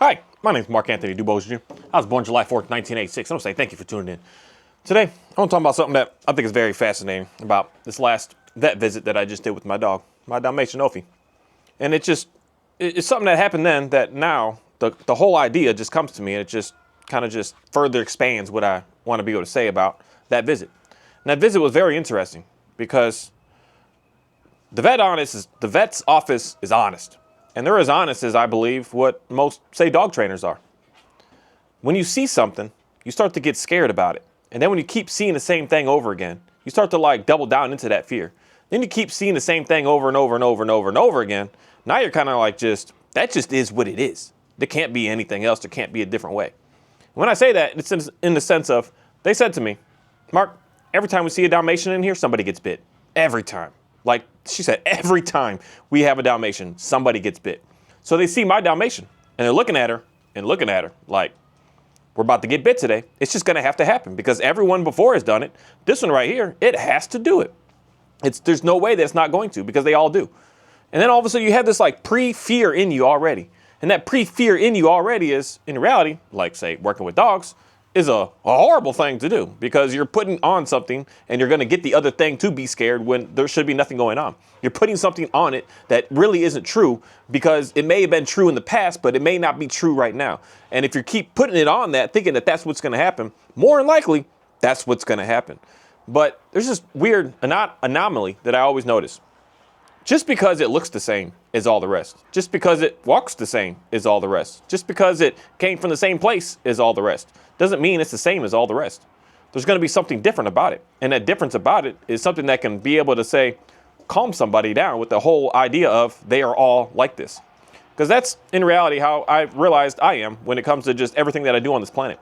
Hi, my name is Mark Anthony Dubose Jr. I was born July 4th, 1986. I want to say thank you for tuning in. Today, I want to talk about something that I think is very fascinating about this last vet visit that I just did with my dog, my Dalmatian Ophi. And it's something that happened then that now the whole idea just comes to me, and it just kind of just further expands what I want to be able to say about that visit. And that visit was very interesting because the vet's office is honest. And they're as honest as I believe what most, say, dog trainers are. When you see something, you start to get scared about it. And then when you keep seeing the same thing over again, you start to like double down into that fear. Then you keep seeing the same thing over and over and over and over and over again. Now you're kind of like that just is what it is. There can't be anything else. There can't be a different way. When I say that, it's in the sense of, they said to me, Mark, every time we see a Dalmatian in here, somebody gets bit. Every time. Like she said, every time we have a Dalmatian, somebody gets bit. So they see my Dalmatian and they're looking at her like, we're about to get bit today. It's just going to have to happen because everyone before has done it. This one right here, it has to do it. There's no way that it's not going to because they all do. And then all of a sudden you have this like pre-fear in you already. And that pre-fear in you already is, in reality, like say working with dogs, is a horrible thing to do because you're putting on something and you're going to get the other thing to be scared when there should be nothing going on. You're putting something on it that really isn't true because it may have been true in the past, but it may not be true right now. And if you keep putting it on that, thinking that that's what's going to happen, more than likely, that's what's going to happen. But there's this weird anomaly that I always notice. Just because it looks the same is all the rest. Just because it walks the same is all the rest. Just because it came from the same place is all the rest. Doesn't mean it's the same as all the rest. There's going to be something different about it. And that difference about it is something that can be able to say, calm somebody down with the whole idea of they are all like this. Because that's in reality how I realized I am when it comes to just everything that I do on this planet.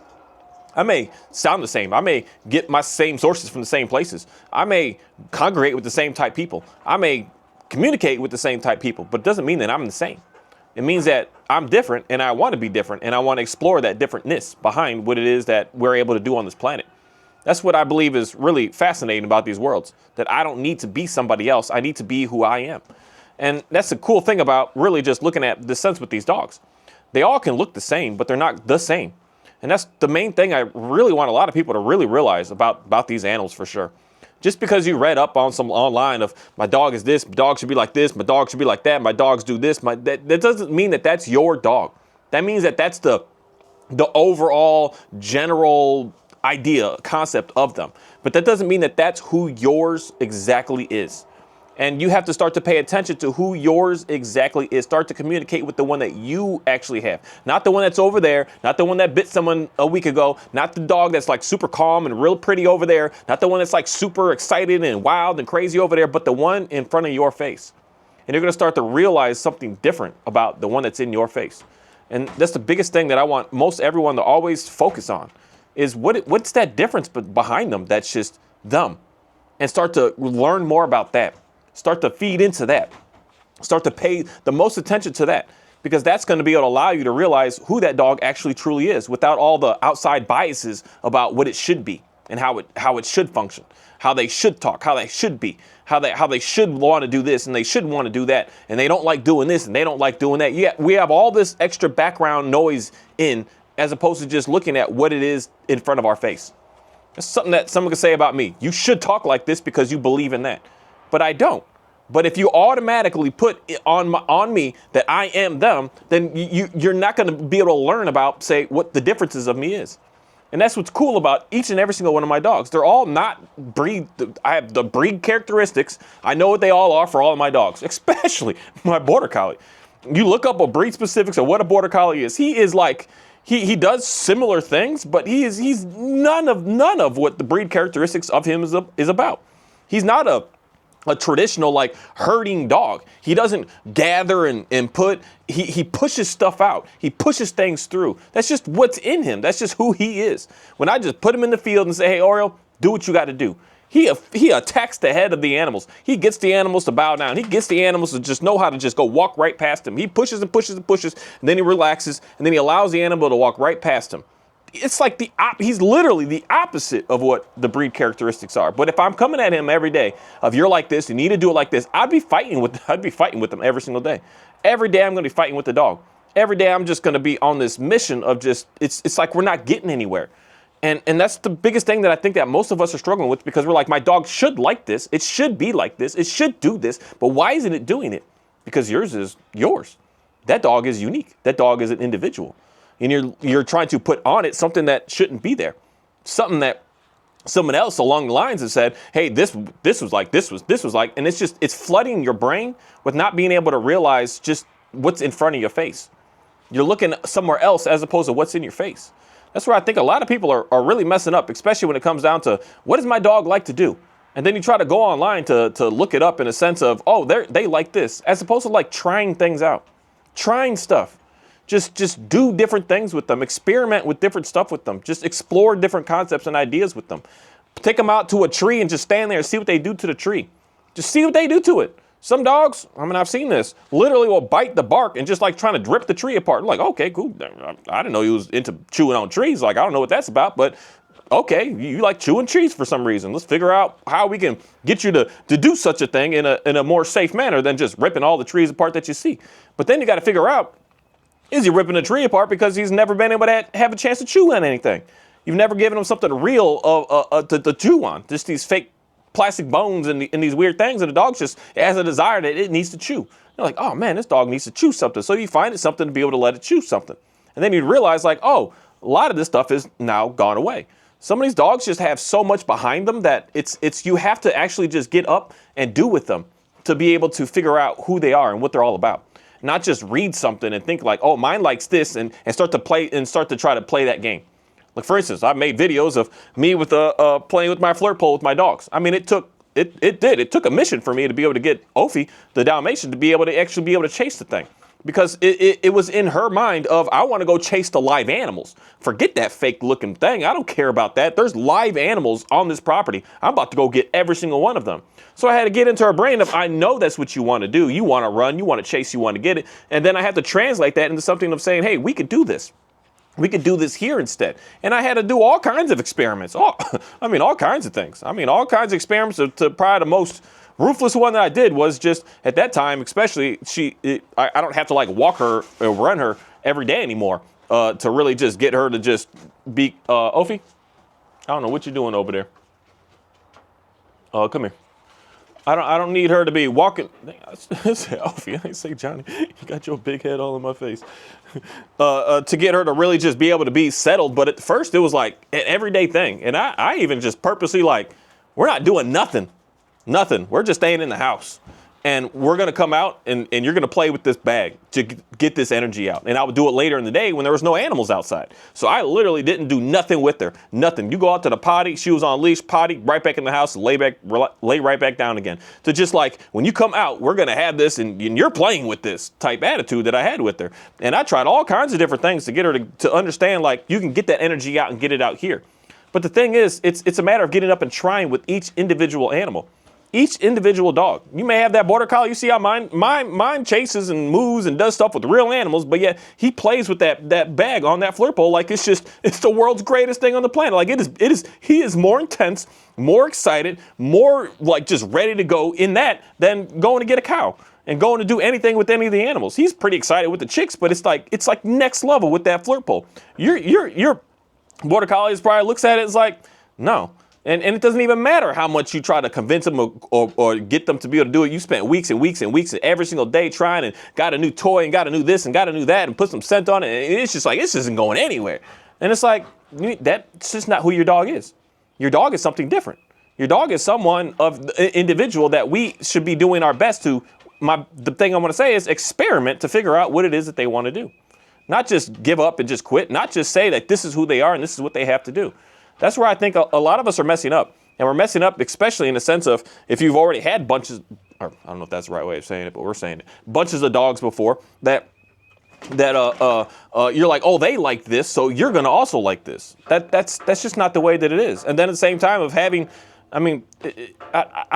I may sound the same. I may get my same sources from the same places. I may congregate with the same type people. I may communicate with the same type people, but it doesn't mean that I'm the same. It means that I'm different and I want to be different and I want to explore that differentness behind what it is that we're able to do on this planet. That's what I believe is really fascinating about these worlds, that I don't need to be somebody else. I need to be who I am. And that's the cool thing about really just looking at the sense with these dogs. They all can look the same, but they're not the same. And that's the main thing I really want a lot of people to really realize about these animals for sure. Just because you read up on some online of my dog is this, my dog should be like this, my dog should be like that, my dogs do this, that doesn't mean that that's your dog. That means that that's the overall general idea, concept of them. But that doesn't mean that that's who yours exactly is. And you have to start to pay attention to who yours exactly is. Start to communicate with the one that you actually have. Not the one that's over there. Not the one that bit someone a week ago. Not the dog that's like super calm and real pretty over there. Not the one that's like super excited and wild and crazy over there, but the one in front of your face. And you're going to start to realize something different about the one that's in your face. And that's the biggest thing that I want most everyone to always focus on is what's that difference behind them that's just them. And start to learn more about that. Start to feed into that. Start to pay the most attention to that because that's going to be able to allow you to realize who that dog actually truly is without all the outside biases about what it should be and how it should function, how they should talk, how they should be, how they should want to do this and they should want to do that and they don't like doing this and they don't like doing that. Yeah, we have all this extra background noise in as opposed to just looking at what it is in front of our face. That's something that someone could say about me. You should talk like this because you believe in that. But I don't. But if you automatically put it on me that I am them, then you're not going to be able to learn about, say, what the differences of me is. And that's what's cool about each and every single one of my dogs. They're all not breed. I have the breed characteristics. I know what they all are for all of my dogs, especially my Border Collie. You look up a breed specifics of what a Border Collie is. He is like, he does similar things, but he's none of what the breed characteristics of him is about. He's not a traditional like herding dog. He doesn't gather and put, he pushes stuff out. He pushes things through. That's just what's in him. That's just who he is. When I just put him in the field and say, hey, Oriole, do what you got to do. He attacks the head of the animals. He gets the animals to bow down. He gets the animals to just know how to just go walk right past him. He pushes and pushes and pushes, and then he relaxes, and then he allows the animal to walk right past him. It's like he's literally the opposite of what the breed characteristics are. But if I'm coming at him every day of you're like this, you need to do it like this, I'd be fighting with them every single day. Every day I'm going to be fighting with the dog. every day I'm just going to be on this mission of just, it's like we're not getting anywhere. And that's the biggest thing that I think that most of us are struggling with, because we're like, my dog should like this. It should be like this. It should do this. But why isn't it doing it? Because yours is yours. That dog is unique. That dog is an individual. And you're trying to put on it something that shouldn't be there. Something that someone else along the lines has said, hey, this was like, this was like, and it's flooding your brain with not being able to realize just what's in front of your face. You're looking somewhere else as opposed to what's in your face. That's where I think a lot of people are really messing up, especially when it comes down to, what does my dog like to do? And then you try to go online to look it up in a sense of, oh, they like this, as opposed to like trying things out, trying stuff. Just do different things with them. Experiment with different stuff with them. Just explore different concepts and ideas with them. Take them out to a tree and just stand there and see what they do to the tree. Just see what they do to it. Some dogs, I mean, I've seen this, literally will bite the bark and just like trying to rip the tree apart. Like, okay, cool. I didn't know he was into chewing on trees. Like, I don't know what that's about, but okay, you like chewing trees for some reason. Let's figure out how we can get you to do such a thing in a more safe manner than just ripping all the trees apart that you see. But then you got to figure out, is he ripping a tree apart because he's never been able to have a chance to chew on anything? You've never given him something real to chew on, just these fake plastic bones and these weird things, and the dog just has a desire that it needs to chew. You're like, oh man, this dog needs to chew something. So you find it something to be able to let it chew something. And then you realize like, oh, a lot of this stuff is now gone away. Some of these dogs just have so much behind them that it's you have to actually just get up and do with them to be able to figure out who they are and what they're all about. Not just read something and think like, oh, mine likes this, and start to try to play that game. Like, for instance, I've made videos of me with playing with my flirt pole with my dogs. I mean, it took a mission for me to be able to get Ophi, the Dalmatian, to be able to actually be able to chase the thing. Because it was in her mind of, I want to go chase the live animals. Forget that fake looking thing. I don't care about that. There's live animals on this property. I'm about to go get every single one of them. So I had to get into her brain of, I know that's what you want to do. You want to run, you want to chase, you want to get it. And then I had to translate that into something of saying, hey, we could do this. We could do this here instead. And I had to do all kinds of experiments. All kinds of things. All kinds of experiments. To probably the most ruthless one that I did was just at that time, especially I don't have to like walk her or run her every day anymore to really just get her to just be, Ophi, I don't know what you're doing over there. Come here. I don't need her to be walking. I say Ophi, I ain't say Johnny. You got your big head all in my face. To get her to really just be able to be settled. But at first it was like an everyday thing. And I even just purposely like, we're not doing nothing. Nothing. We're just staying in the house. And we're going to come out and you're going to play with this bag to get this energy out. And I would do it later in the day when there was no animals outside. So I literally didn't do nothing with her. Nothing. You go out to the potty, she was on leash, potty, right back in the house, lay right back down again. To just like, when you come out, we're going to have this and you're playing with this type attitude that I had with her. And I tried all kinds of different things to get her to understand like, you can get that energy out and get it out here. But the thing is, it's a matter of getting up and trying with each individual animal. Each individual dog. You may have that border collie. You see how mine chases and moves and does stuff with real animals, but yet he plays with that bag on that flirt pole like it's the world's greatest thing on the planet. Like he is more intense, more excited, more like just ready to go in that than going to get a cow and going to do anything with any of the animals. He's pretty excited with the chicks, but it's like next level with that flirt pole. Your border collie probably looks at it as like, no. And it doesn't even matter how much you try to convince them or get them to be able to do it. You spent weeks and weeks and weeks and every single day trying and got a new toy and got a new this and got a new that and put some scent on it. And it's just like, this isn't going anywhere. And it's like, that's just not who your dog is. Your dog is something different. Your dog is someone of the individual that we should be doing our best to. The thing I want to say is experiment to figure out what it is that they want to do. Not just give up and just quit. Not just say that this is who they are and this is what they have to do. That's where I think a lot of us are messing up. And we're messing up, especially in the sense of if you've already had bunches, or I don't know if that's the right way of saying it, but we're saying it, bunches of dogs before that you're like, oh, they like this, so you're going to also like this. That's just not the way that it is. And then at the same time of having, I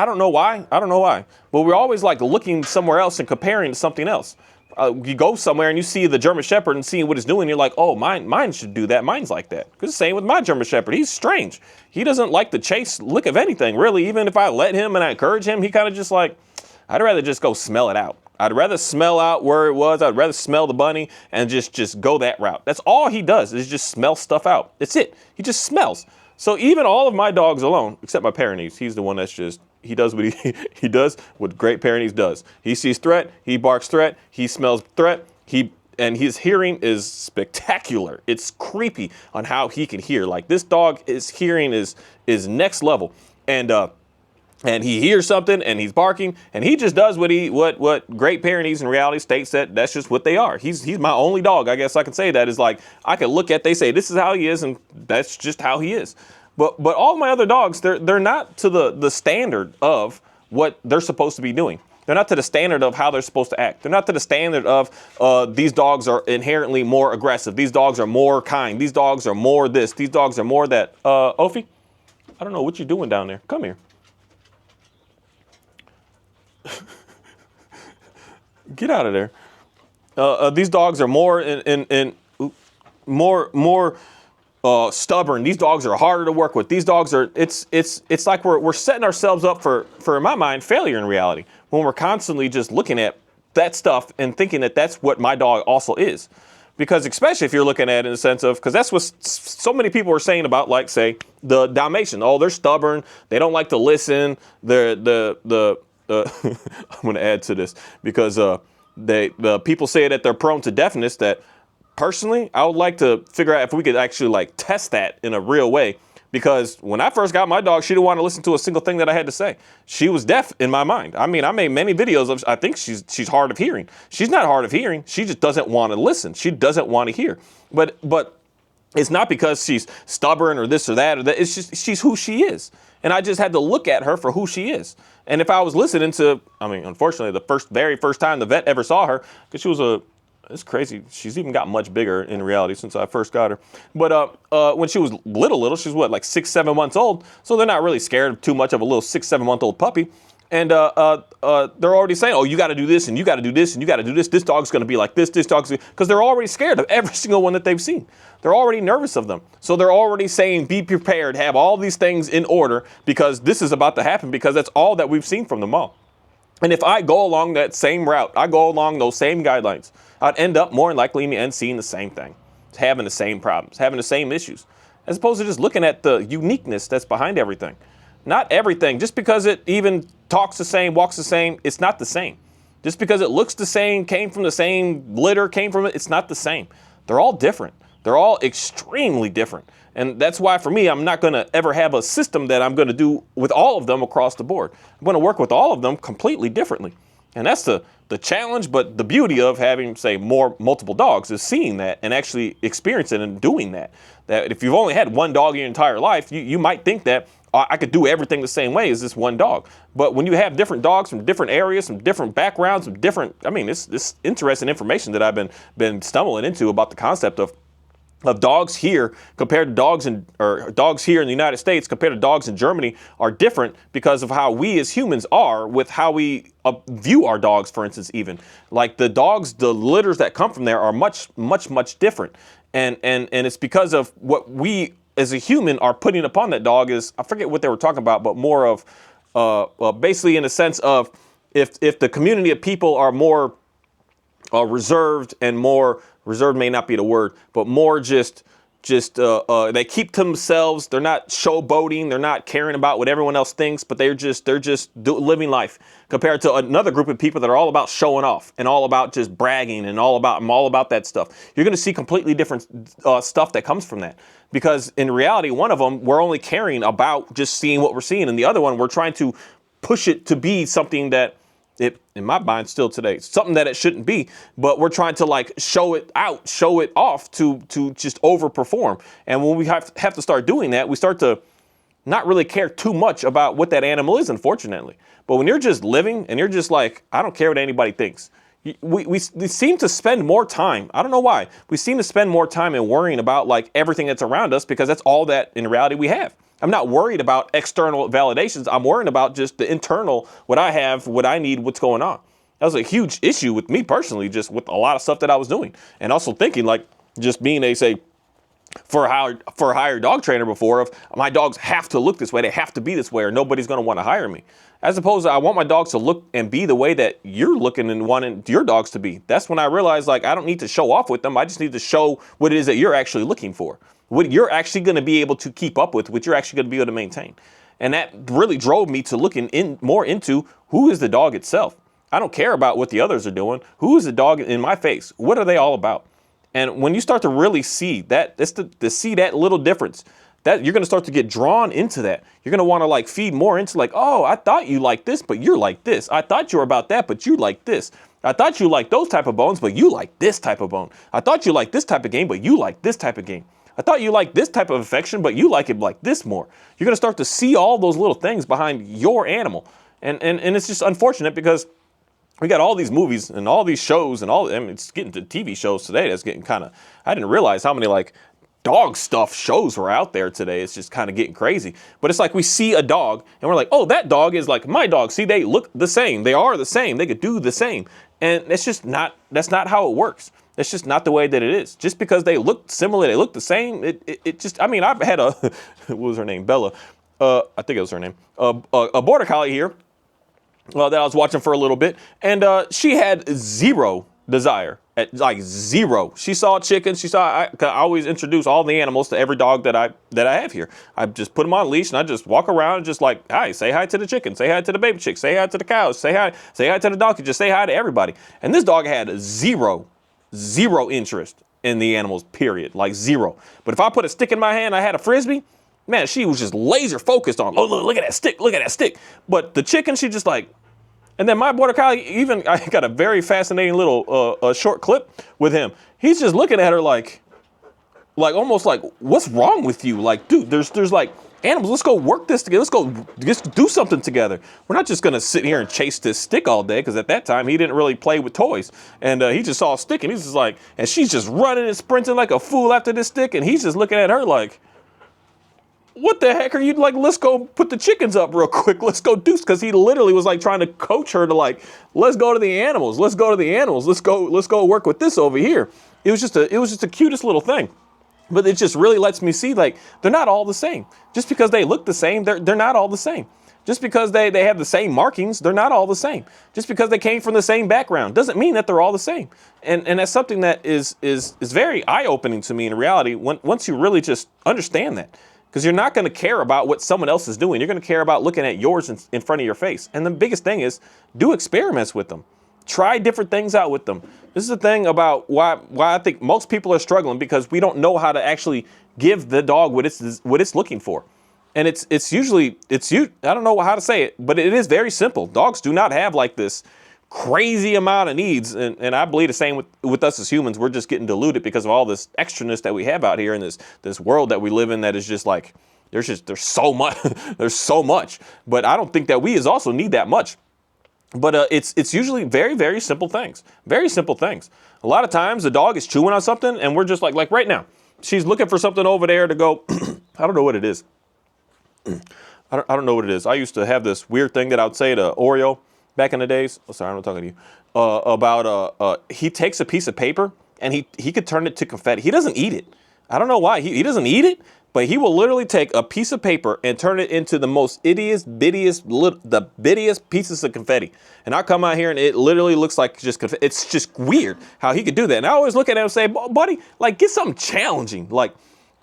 don't know why. I don't know why. But we're always like looking somewhere else and comparing to something else. You go somewhere and you see the German Shepherd and seeing what it's doing. You're like, oh, mine should do that. Mine's like that. Because the same with my German Shepherd. He's strange. He doesn't like the chase lick of anything, really. Even if I let him and I encourage him, he kind of just like, I'd rather just go smell it out. I'd rather smell out where it was. I'd rather smell the bunny and just go that route. That's all he does is just smell stuff out. That's it. He just smells. So even all of my dogs alone, except my Pyrenees, he's the one that's just, he does what he does what great Pyrenees does. He sees threat, he barks threat, he smells threat, and his hearing is spectacular. It's creepy on how he can hear. Like this dog, his hearing is next level. And he hears something and he's barking and he just does what great Pyrenees in reality states that's just what they are. He's my only dog. I guess I can say that is like, I can look at, they say this is how he is and that's just how he is. But all my other dogs, they're not to the standard of what they're supposed to be doing. They're not to the standard of how they're supposed to act. They're not to the standard of these dogs are inherently more aggressive. These dogs are more kind. These dogs are more this. These dogs are more that. Ophi, I don't know what you're doing down there. Come here. Get out of there. These dogs are more more stubborn. These dogs are harder to work with. These dogs are, it's like we're setting ourselves up for, in my mind, failure in reality when we're constantly just looking at that stuff and thinking that that's what my dog also is. Because especially if you're looking at it in the sense of, because that's what so many people are saying about, like, say, the Dalmatian. Oh, they're stubborn. They don't like to listen. I'm going to add to this because the people say that they're prone to deafness. That personally, I would like to figure out if we could actually like test that in a real way. Because when I first got my dog, she didn't want to listen to a single thing that I had to say. She was deaf in my mind. I mean, I made many videos of, I think she's hard of hearing. She's not hard of hearing. She just doesn't want to listen. She doesn't want to hear. But it's not because she's stubborn or this or that or that. It's just she's who she is. And I just had to look at her for who she is. And if I was listening to, I mean, unfortunately, the very first time the vet ever saw her, because she was it's crazy. She's even got much bigger in reality since I first got her. But when she was little, she's what, like 6, 7 months old. So they're not really scared too much of a little 6, 7 month old puppy. And they're already saying, oh, you got to do this and you got to do this and you got to do this. This dog's going to be like this. This dog's because they're already scared of every single one that they've seen. They're already nervous of them. So they're already saying, be prepared, have all these things in order because this is about to happen because that's all that we've seen from them all. And if I go along that same route, I go along those same guidelines, I'd end up more than likely in the end seeing the same thing, having the same problems, having the same issues, as opposed to just looking at the uniqueness that's behind everything. Not everything, just because it even talks the same, walks the same, it's not the same. Just because it looks the same, came from the same litter, came from it, it's not the same. They're all different. They're all extremely different. And that's why for me, I'm not going to ever have a system that I'm going to do with all of them across the board. I'm going to work with all of them completely differently. And that's the challenge, but the beauty of having, say, multiple dogs is seeing that and actually experiencing and doing that. That if you've only had one dog your entire life, you might think that I could do everything the same way as this one dog. But when you have different dogs from different areas, from different backgrounds, from different, I mean, this interesting information that I've been stumbling into about the concept of dogs here compared to dogs here in the United States compared to dogs in Germany are different because of how we as humans are with how we view our dogs, for instance, even. Like the litters that come from there are much, much, much different. And it's because of what we as a human are putting upon that dog is, I forget what they were talking about, but more of basically in a sense of if the community of people are more reserved and more, reserved may not be the word, but more just they keep to themselves. They're not showboating. They're not caring about what everyone else thinks, but they're just living life compared to another group of people that are all about showing off and all about just bragging and all about that stuff. You're going to see completely different stuff that comes from that because in reality, one of them, we're only caring about just seeing what we're seeing. And the other one, we're trying to push it to be something that it, in my mind still today, something that it shouldn't be, but we're trying to like show it out, show it off to just overperform. And when we have to start doing that, we start to not really care too much about what that animal is, unfortunately. But when you're just living and you're just like, I don't care what anybody thinks. We seem to spend more time. I don't know why. We seem to spend more time in worrying about like everything that's around us because that's all that in reality we have. I'm not worried about external validations. I'm worrying about just the internal, what I have, what I need, what's going on. That was a huge issue with me personally, just with a lot of stuff that I was doing. And also thinking like just being for a higher dog trainer before of my dogs have to look this way, they have to be this way, or nobody's going to want to hire me. As opposed to I want my dogs to look and be the way that you're looking and wanting your dogs to be. That's when I realized like I don't need to show off with them. I just need to show what it is that you're actually looking for, what you're actually going to be able to keep up with, what you're actually going to be able to maintain. And that really drove me to looking more into who is the dog itself. I don't care about what the others are doing. Who is the dog in my face? What are they all about? And when you start to really see that, that's to see that little difference, that you're going to start to get drawn into that. You're going to want to like feed more into like, oh, I thought you liked this, but you're like this. I thought you were about that, but you like this. I thought you liked those type of bones, but you like this type of bone. I thought you liked this type of game, but you like this type of game. I thought you liked this type of affection, but you like it like this more. You're going to start to see all those little things behind your animal. And it's just unfortunate because we got all these movies and all these shows and all, I mean, it's getting to TV shows today. That's getting kind of, I didn't realize how many like dog stuff shows were out there today. It's just kind of getting crazy. But it's like we see a dog and we're like, oh, that dog is like my dog. See, they look the same. They are the same. They could do the same. And it's just not, that's not how it works. That's just not the way that it is. Just because they look similar, they look the same. It just, I mean, I've had a, what was her name? Bella. I think it was her name. A border collie here. That I was watching for a little bit, and she had zero desire, like zero. She saw chickens. She saw. I always introduce all the animals to every dog that I have here. I just put them on a leash and I just walk around and just like, hi, say hi to the chicken, say hi to the baby chick, say hi to the cows, say hi to the donkey, just say hi to everybody. And this dog had zero interest in the animals. Period, like zero. But if I put a stick in my hand, I had a frisbee. Man, she was just laser focused on, oh, look at that stick, look at that stick. But the chicken, she just like. And then my border collie, even I got a very fascinating little short clip with him. He's just looking at her like almost like, what's wrong with you? Like, dude, there's like animals. Let's go work this together. Let's do something together. We're not just gonna sit here and chase this stick all day, because at that time he didn't really play with toys, and he just saw a stick and he's just like, and she's just running and sprinting like a fool after this stick, and he's just looking at her like, what the heck are you like? Let's go put the chickens up real quick. Let's go do, because he literally was like trying to coach her to like, let's go to the animals. Let's go to the animals. Let's go work with this over here. It was just the cutest little thing. But it just really lets me see like they're not all the same. Just because they look the same, they're not all the same. Just because they have the same markings, they're not all the same. Just because they came from the same background doesn't mean that they're all the same. And that's something that is very eye-opening to me in reality once you really just understand that. Because you're not going to care about what someone else is doing. You're going to care about looking at yours in front of your face. And the biggest thing is do experiments with them. Try different things out with them. This is the thing about why I think most people are struggling, because we don't know how to actually give the dog what it's looking for. And it's usually I don't know how to say it, but it is very simple. Dogs do not have like this crazy amount of needs, and I believe the same with us as humans. We're just getting diluted because of all this extraness that we have out here in this world that we live in, that is just like there's so much there's so much, but I don't think that we also need that much. But it's usually very, very simple things. Very simple things. A lot of times the dog is chewing on something and we're just like right now she's looking for something over there to go. I don't know what it is. I don't know what it is. I used to have this weird thing that I would say to Oreo back in the days. Oh, sorry, I'm not talking to you. About he takes a piece of paper and he could turn it to confetti. He doesn't eat it. I don't know why. He doesn't eat it, but he will literally take a piece of paper and turn it into the most the bittiest pieces of confetti. And I come out here and it literally looks like just confetti. It's just weird how he could do that. And I always look at him and say, buddy, like get something challenging. Like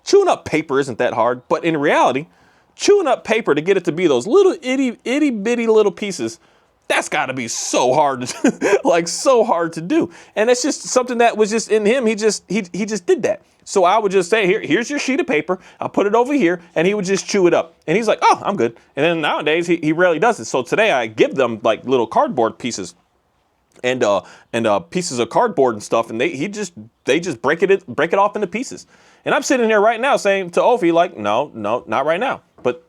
chewing up paper isn't that hard, but in reality, chewing up paper to get it to be those little itty bitty little pieces, that's got to be so hard to like so hard to do. And it's just something that was just in him. He just did that. So I would just say, here's your sheet of paper. I'll put it over here, and he would just chew it up. And he's like, oh, I'm good. And then nowadays he rarely does it. So today I give them like little cardboard pieces and pieces of cardboard and stuff, and they just break it off into pieces. And I'm sitting here right now saying to Ophi, like, no, not right now. But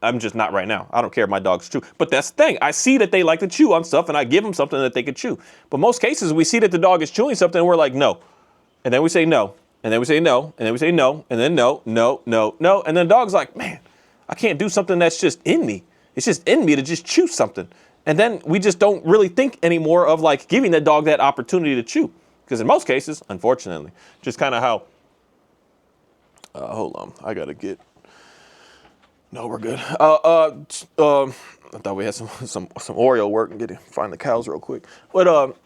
I'm just not right now. I don't care if my dogs chew. But that's the thing. I see that they like to chew on stuff, and I give them something that they could chew. But most cases, we see that the dog is chewing something, and we're like, no. And then we say no. And then we say no. And then we say no. And then no. And then the dog's like, man, I can't do something that's just in me. It's just in me to just chew something. And then we just don't really think anymore of like giving the dog that opportunity to chew. Because in most cases, unfortunately, just kind of how Hold on, I gotta get. No, we're good. I thought we had some Oreo work and find the cows real quick. But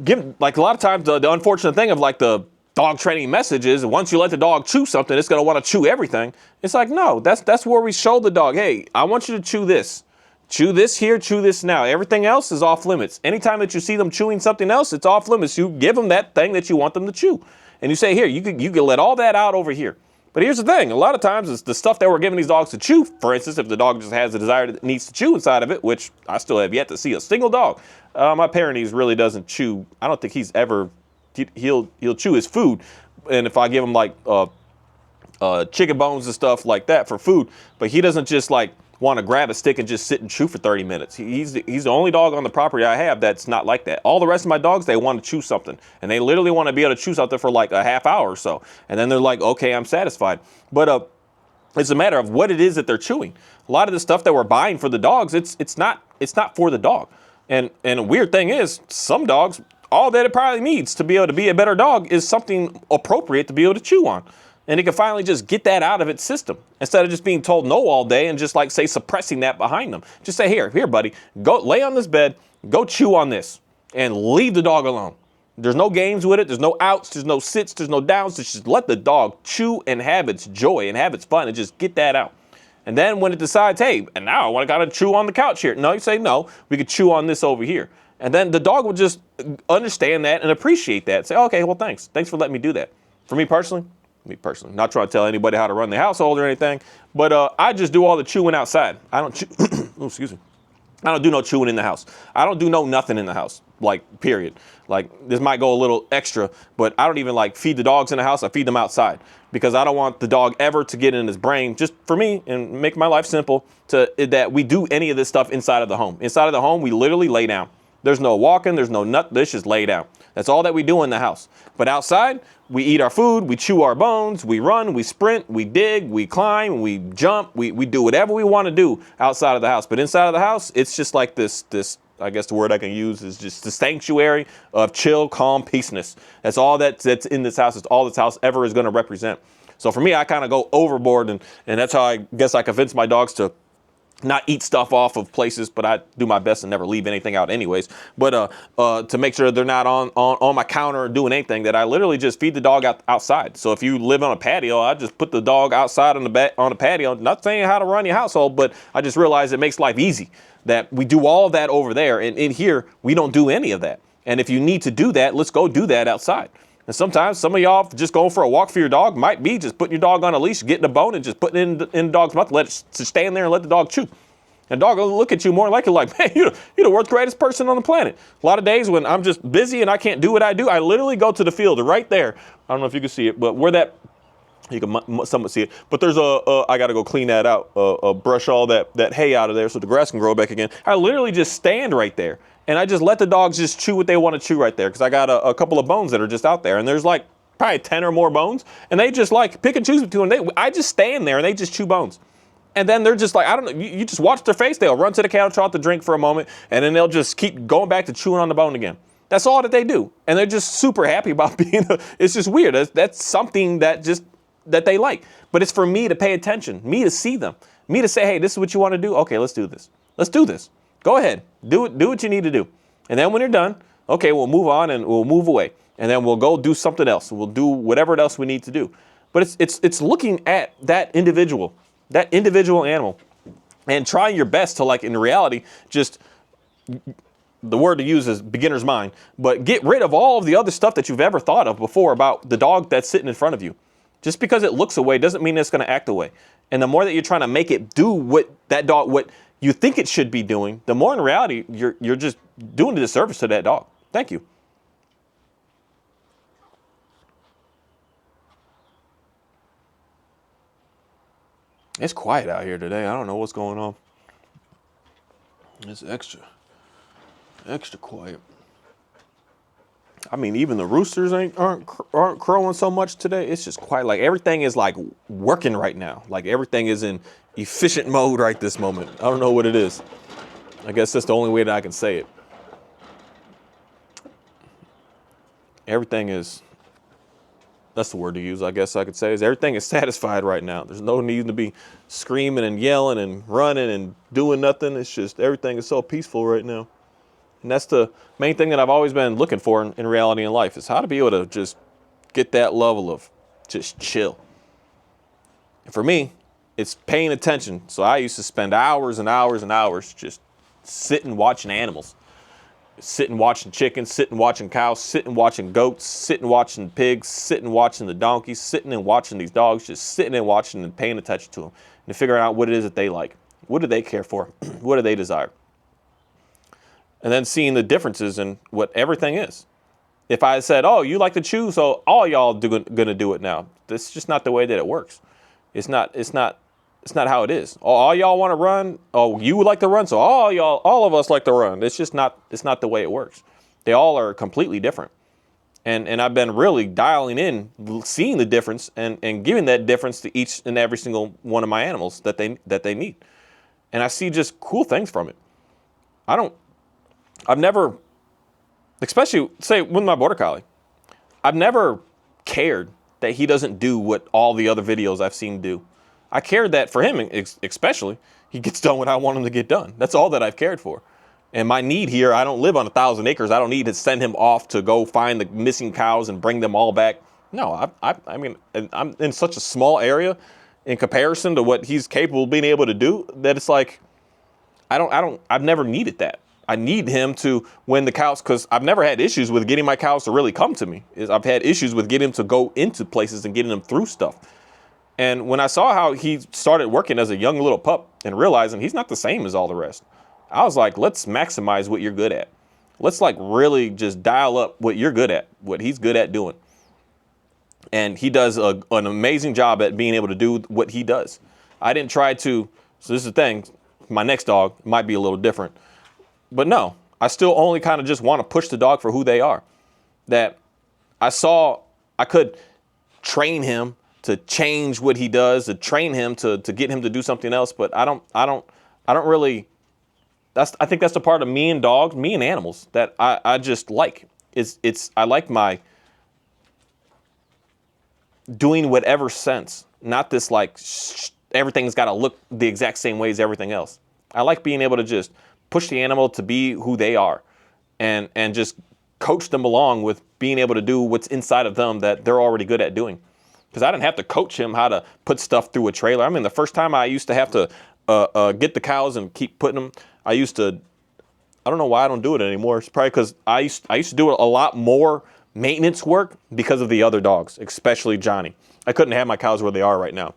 give like a lot of times the unfortunate thing of like the dog training message is once you let the dog chew something, it's gonna want to chew everything. It's like no, that's where we show the dog, hey, I want you to chew this. Chew this here, chew this now. Everything else is off limits. Anytime that you see them chewing something else, it's off limits. You give them that thing that you want them to chew. And you say, here, you can let all that out over here. But here's the thing. A lot of times it's the stuff that we're giving these dogs to chew. For instance, if the dog just has the desire that needs to chew inside of it, which I still have yet to see a single dog. My Pyrenees really doesn't chew. I don't think he's ever, he'll chew his food. And if I give him like chicken bones and stuff like that for food, but he doesn't just like want to grab a stick and just sit and chew for 30 minutes. He's the only dog on the property I have that's not like that. All the rest of my dogs, they want to chew something. And they literally want to be able to chew something for like a half hour or so. And then they're like, okay, I'm satisfied. But it's a matter of what it is that they're chewing. A lot of the stuff that we're buying for the dogs, it's not for the dog. And a weird thing is, some dogs, all that it probably needs to be able to be a better dog is something appropriate to be able to chew on. And it can finally just get that out of its system instead of just being told no all day and just like say suppressing that behind them. Just say, here, buddy, go lay on this bed, go chew on this and leave the dog alone. There's no games with it. There's no outs. There's no sits. There's no downs. Just let the dog chew and have its joy and have its fun and just get that out. And then when it decides, hey, and now I want to kind of chew on the couch here. No, you say, no, we could chew on this over here. And then the dog will just understand that and appreciate that. Say, okay, well, thanks. Thanks for letting me do that. For me personally, not trying to tell anybody how to run the household or anything, but I just do all the chewing outside. I don't chew. Oh, excuse me. I don't do no chewing in the house. I don't do no nothing in the house, like, period. Like, this might go a little extra, but I don't even, like, feed the dogs in the house. I feed them outside because I don't want the dog ever to get in his brain, just for me, and make my life simple, that we do any of this stuff inside of the home. Inside of the home, we literally lay down. There's no walking. There's no nut. This just lay down. That's all that we do in the house. But outside, we eat our food, we chew our bones, we run, we sprint, we dig, we climb, we jump, we do whatever we want to do outside of the house. But inside of the house, it's just like this, I guess the word I can use is just the sanctuary of chill, calm, peaceness. That's all that's in this house. It's all this house ever is going to represent. So for me, I kind of go overboard, and that's how I guess I convince my dogs to not eat stuff off of places, but I do my best to never leave anything out anyways. But to make sure they're not on my counter or doing anything, that I literally just feed the dog outside. So if you live on a patio, I just put the dog outside on the patio. Not saying how to run your household, but I just realized it makes life easy. That we do all of that over there, and in here we don't do any of that. And if you need to do that, let's go do that outside. And sometimes some of y'all just going for a walk for your dog might be just putting your dog on a leash, getting a bone, and just putting it in the dog's mouth, let it stand there and let the dog chew. And the dog will look at you more likely like, man, you're the world's greatest person on the planet. A lot of days when I'm just busy and I can't do what I do, I literally go to the field right there. I don't know if you can see it, but where that, you can somewhat see it, but there's I got to go clean that out, brush all that hay out of there so the grass can grow back again. I literally just stand right there. And I just let the dogs just chew what they want to chew right there, because I got a couple of bones that are just out there, and there's like probably 10 or more bones, and they just like pick and choose between them. I just stand there and they just chew bones. And then they're just like, I don't know, you just watch their face. They'll run to the counter, try to drink for a moment, and then they'll just keep going back to chewing on the bone again. That's all that they do. And they're just super happy about it's just weird. That's something that they like. But it's for me to pay attention, me to see them, me to say, hey, this is what you want to do? Okay, let's do this. Let's do this. Go ahead. Do what you need to do. And then when you're done, okay, we'll move on and we'll move away. And then we'll go do something else. We'll do whatever else we need to do. But it's looking at that individual animal and trying your best to, like, in reality, just, the word to use is beginner's mind, but get rid of all of the other stuff that you've ever thought of before about the dog that's sitting in front of you. Just because it looks away doesn't mean it's going to act away. And the more that you're trying to make it do what you think it should be doing, the more in reality you're just doing a disservice to that dog. Thank you. It's quiet out here today. I don't know what's going on. It's extra quiet. I mean, even the roosters aren't crowing so much today. It's just quiet. Like, everything is like working right now. Like, everything is in efficient mode right this moment. I don't know what it is. I guess that's the only way that I can say it. Everything is That's the word to use, I guess I could say, is everything is satisfied right now. There's no need to be screaming and yelling and running and doing nothing. It's just everything is so peaceful right now. And that's the main thing that I've always been looking for in reality in life, is how to be able to just get that level of just chill. And for me, it's paying attention. So I used to spend hours and hours and hours just sitting watching animals. Sitting watching chickens, sitting watching cows, sitting watching goats, sitting watching pigs, sitting watching the donkeys, sitting and watching these dogs, just sitting and watching and paying attention to them and figuring out what it is that they like. What do they care for? What do they desire? And then seeing the differences in what everything is. If I said, oh, you like to chew, so all y'all gonna do it now. That's just not the way that it works. It's not how it is. All y'all want to run. Oh, you would like to run. So all of us like to run. It's not the way it works. They all are completely different. And I've been really dialing in, seeing the difference and giving that difference to each and every single one of my animals that they need. And I see just cool things from it. I've never, especially say with my border collie, I've never cared that he doesn't do what all the other videos I've seen do. I cared that for him, especially, he gets done what I want him to get done. That's all that I've cared for. And my need here, I don't live on 1,000 acres. I don't need to send him off to go find the missing cows and bring them all back. No, I mean, I'm in such a small area in comparison to what he's capable of being able to do that it's like, I've never needed that. I need him to, when the cows, because I've never had issues with getting my cows to really come to me. I've had issues with getting them to go into places and getting them through stuff. And when I saw how he started working as a young little pup and realizing he's not the same as all the rest, I was like, let's maximize what you're good at. Let's like really just dial up what you're good at, what he's good at doing. And he does an amazing job at being able to do what he does. I didn't try to, so this is the thing, my next dog might be a little different. But no, I still only kind of just want to push the dog for who they are. That I saw I could train him to change what he does, to train him to get him to do something else. But I don't really, I think that's the part of me and dogs, me and animals that I just like. I like my doing whatever sense, not this like everything's got to look the exact same way as everything else. I like being able to just push the animal to be who they are and just coach them along with being able to do what's inside of them that they're already good at doing. Because I didn't have to coach him how to put stuff through a trailer. I mean, the first time I used to have to get the cows and keep putting them, I don't know why I don't do it anymore. It's probably because I used to do a lot more maintenance work because of the other dogs, especially Johnny. I couldn't have my cows where they are right now,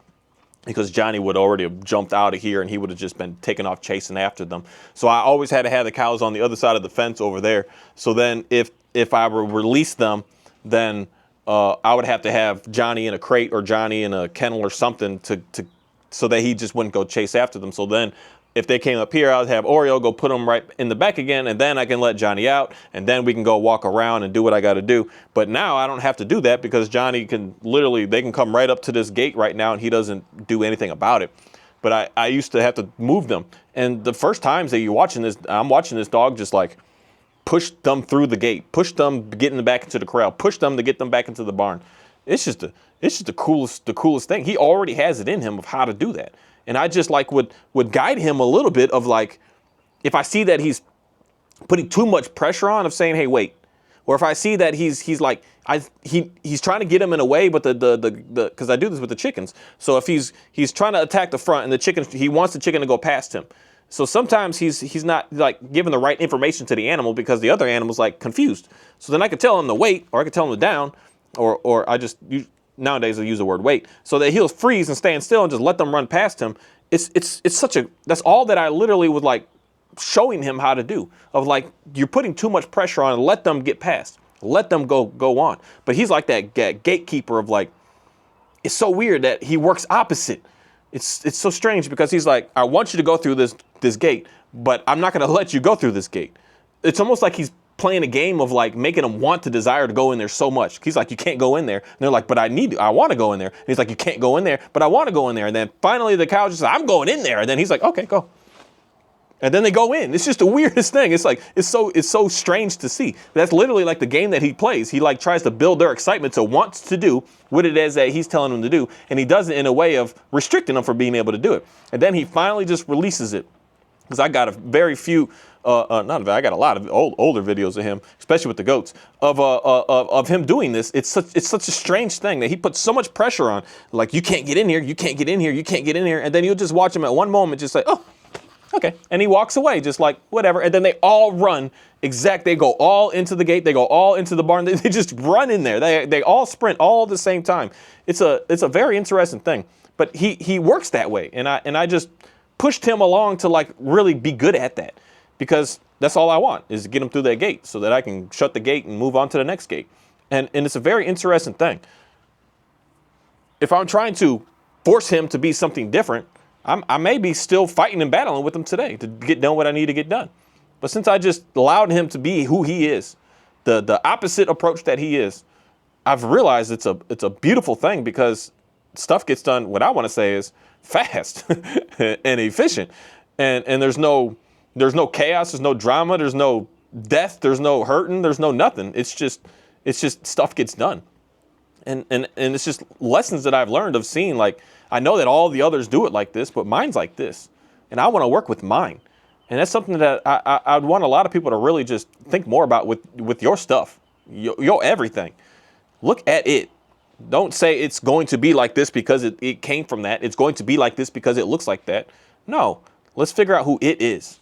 because Johnny would already have jumped out of here and he would have just been taken off chasing after them. So I always had to have the cows on the other side of the fence over there. So then if I were release them, then I would have to have Johnny in a crate or Johnny in a kennel or something so that he just wouldn't go chase after them. So then if they came up here, I would have Oreo go put them right in the back again, and then I can let Johnny out, and then we can go walk around and do what I got to do. But now I don't have to do that because Johnny can they can come right up to this gate right now, and he doesn't do anything about it. But I used to have to move them. And the first times that you're watching this, I'm watching this dog just like push them through the gate, push them getting back into the corral, push them to get them back into the barn. It's just the coolest thing. He already has it in him of how to do that. And I just like would guide him a little bit of like, if I see that he's putting too much pressure on, of saying, hey, wait. Or if I see that he's like, he's trying to get him in a way, but because I do this with the chickens. So if he's trying to attack the front and he wants the chicken to go past him. So sometimes he's not like giving the right information to the animal because the other animal's like confused. So then I could tell him to wait, or I could tell him to down, or I just nowadays I use the word wait, so that he'll freeze and stand still and just let them run past him. It's that's all that I literally was like showing him how to do, of like, you're putting too much pressure on, let them get past, let them go on. But he's like that gatekeeper of like, it's so weird that he works opposite. It's so strange because he's like, I want you to go through this gate, but I'm not going to let you go through this gate. It's almost like he's playing a game of like making them want to desire to go in there so much. He's like, you can't go in there. And they're like, but I want to go in there. And he's like, you can't go in there, but I want to go in there. And then finally the cow just says, I'm going in there. And then he's like, okay, go. And then they go in. It's just the weirdest thing. It's like, it's so strange to see. That's literally like the game that he plays. He like tries to build their excitement to wants to do what it is that he's telling them to do. And he does it in a way of restricting them from being able to do it. And then he finally just releases it. Because I got a very few, I got a lot of older videos of him, especially with the goats, of him doing this. It's such a strange thing that he puts so much pressure on. Like, you can't get in here, you can't get in here, you can't get in here. And then you'll just watch him at one moment just like, oh, okay. And he walks away just like, whatever. And then they all run they go all into the gate. They go all into the barn. They just run in there. They all sprint all at the same time. It's a very interesting thing. But he works that way. And I just pushed him along to like really be good at that, because that's all I want is to get him through that gate so that I can shut the gate and move on to the next gate. And it's a very interesting thing. If I'm trying to force him to be something different, I may be still fighting and battling with him today to get done what I need to get done. But since I just allowed him to be who he is, the opposite approach that he is, I've realized it's a beautiful thing, because stuff gets done, what I want to say is fast and efficient. And there's no chaos, there's no drama, there's no death, there's no hurting, there's no nothing. It's just stuff gets done. And it's just lessons that I've learned of seeing, like, I know that all the others do it like this, but mine's like this. And I want to work with mine. And that's something that I'd want a lot of people to really just think more about with your stuff, your everything. Look at it. Don't say it's going to be like this because it came from that. It's going to be like this because it looks like that. No, let's figure out who it is.